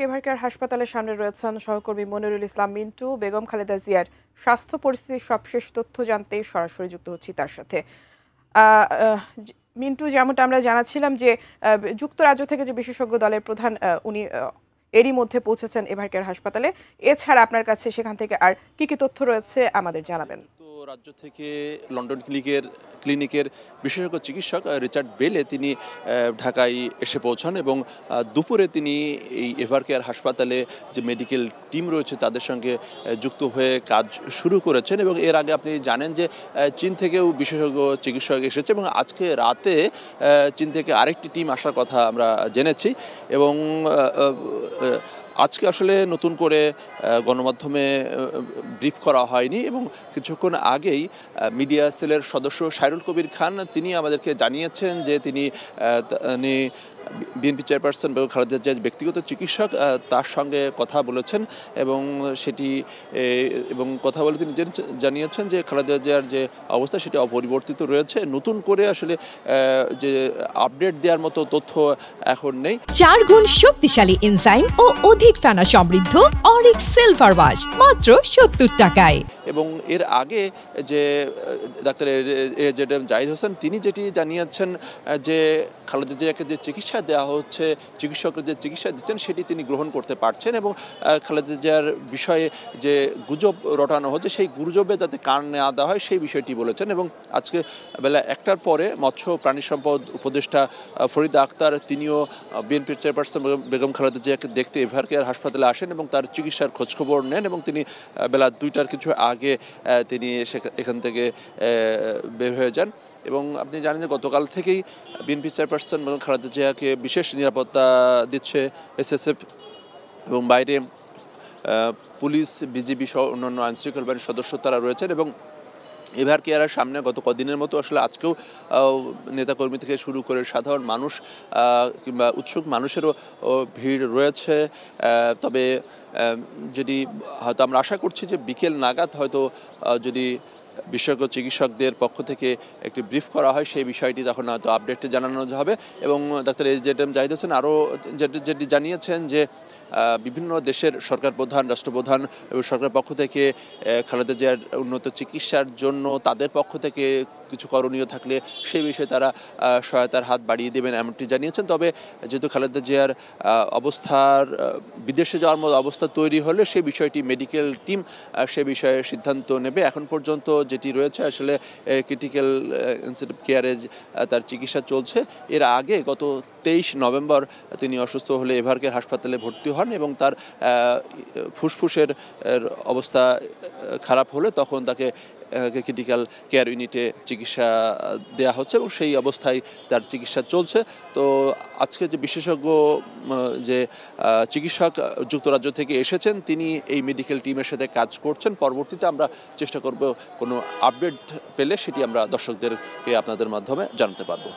এভারকেয়ার হাসপাতালের সামনে রয়েছেন সহকর্মী মনিরুল ইসলাম মিন্টু। বেগম খালেদা জিয়ার স্বাস্থ্য পরিস্থিতির সবশেষ তথ্য জানতে সরাসরি যুক্ত হচ্ছি তার সাথে। আহ, আহ, মিন্টু, যেমনটা আমরা জানাচ্ছিলাম যে যুক্তরাজ্য থেকে যে বিশেষজ্ঞ দলের প্রধান উনি এরই মধ্যে পৌঁছেছেন এভারকেয়ার হাসপাতালে। এছাড়া আপনার কাছে সেখান থেকে আর কি কি তথ্য রয়েছে আমাদের জানাবেন। রাজ্য থেকে লন্ডন ক্লিনিকের বিশেষজ্ঞ চিকিৎসক রিচার্ড বেলে তিনি ঢাকায় এসে পৌঁছান এবং দুপুরে তিনি এই এভারকেয়ার হাসপাতালে যে মেডিকেল টিম রয়েছে তাদের সঙ্গে যুক্ত হয়ে কাজ শুরু করেছেন। এবং এর আগে আপনি জানেন যে চীন থেকেও বিশেষজ্ঞ চিকিৎসক এসেছে এবং আজকে রাতে চীন থেকে আরেকটি টিম আসার কথা আমরা জেনেছি। এবং আজকে আসলে নতুন করে গণমাধ্যমে ব্রিফ করা হয়নি এবং কিছুক্ষণ আগেই মিডিয়া সেলের সদস্য সাইরুল কবির খান তিনি আমাদেরকে জানিয়েছেন যে তিনি বিএনপি চেয়ারপারসন বেগম খালেদা জিয়ার ব্যক্তিগত চিকিৎসক তার সঙ্গে কথা বলেছেন এবং কথা বলে তিনি জানিয়েছেন যে খালেদা জিয়ার যে অবস্থা সেটি অপরিবর্তিত রয়েছে। নতুন করে আসলে যে আপডেট দেওয়ার মতো তথ্য এখন নেই। 4 গুণ শক্তিশালী এনজাইম ও অধিক ফেনা সমৃদ্ধ অরিক্স সিলভার ওয়াশ মাত্র 70 টাকায়। এবং এর আগে যে ডাক্তার এজেডএম জাহিদ হোসেন তিনি যেটি জানিয়েছেন যে খালেদা জিয়াকে যে চিকিৎসা দেওয়া হচ্ছে, চিকিৎসকরা যে চিকিৎসা দিচ্ছেন সেটি তিনি গ্রহণ করতে পারছেন এবং খালেদা জিয়ার বিষয়ে যে গুজব রটানো হচ্ছে সেই গুজবে যাতে কান না দেওয়া হয় সেই বিষয়টি বলেছেন। এবং আজকে বেলা 1টার পরে মৎস্য প্রাণী সম্পদ উপদেষ্টা ফরিদা আক্তার তিনিও বিএনপির চেয়ারপারসন বেগম খালেদা জিয়াকে দেখতে এভারকেয়ার হাসপাতালে আসেন এবং তার চিকিৎসার খোঁজখবর নেন এবং তিনি বেলা 2টার কিছু আগে তিনি এখান থেকে বের হয়ে যান। এবং আপনি জানেন যে গতকাল থেকেই বিএনপি চেয়ারপারসন বেগম খালেদা জিয়াকে বিশেষ নিরাপত্তা দিচ্ছে এসএসএফ এবং বাইরে পুলিশ, বিজিবি সহ অন্যান্য আইনশৃঙ্খলা বাহিনীর সদস্য তারা রয়েছেন। এবং এভারকেয়ারের সামনে গত কদিনের মতো আসলে আজকেও নেতাকর্মী থেকে শুরু করে সাধারণ মানুষ কিংবা উৎসুক মানুষেরও ভিড় রয়েছে। তবে যদি হয়তো আমরা আশা করছি যে বিকেল নাগাদ হয়তো যদি বিশেষজ্ঞ চিকিৎসকদের পক্ষ থেকে একটি ব্রিফ করা হয় সেই বিষয়টি তখন হয়তো আপডেটে জানানো হবে। এবং ডাক্তার এজেডএম জাহিদ হোসেন আরও যেটি জানিয়েছেন যে বিভিন্ন দেশের সরকার প্রধান, রাষ্ট্রপ্রধান এবং সরকারের পক্ষ থেকে খালেদা জিয়ার উন্নত চিকিৎসার জন্য তাদের পক্ষ থেকে কিছু করণীয় থাকলে সেই বিষয়ে তারা সহায়তার হাত বাড়িয়ে দেবেন এমনটি জানিয়েছেন। তবে যেহেতু খালেদা জিয়ার অবস্থার বিদেশে যাওয়ার মতো অবস্থা তৈরি হলে সেই বিষয়টি মেডিকেল টিম সে বিষয়ে সিদ্ধান্ত নেবে। এখন পর্যন্ত যেটি রয়েছে আসলে ক্রিটিক্যাল ইনটেনসিভ কেয়ারে তার চিকিৎসা চলছে। এর আগে গত 23 নভেম্বর তিনি অসুস্থ হলে এভারকেয়ার হাসপাতালে ভর্তি হন এবং তার ফুসফুসের অবস্থা খারাপ হলে তখন তাকে ক্রিটিক্যাল কেয়ার ইউনিটে চিকিৎসা দেওয়া হচ্ছে এবং সেই অবস্থায় তার চিকিৎসা চলছে। তো আজকে যে বিশেষজ্ঞ যে চিকিৎসক যুক্তরাজ্য থেকে এসেছেন তিনি এই মেডিকেল টিমের সাথে কাজ করছেন। পরবর্তীতে আমরা চেষ্টা করব কোনো আপডেট পেলে সেটি আমরা দর্শকদেরকে আপনাদের মাধ্যমে জানাতে পারবো।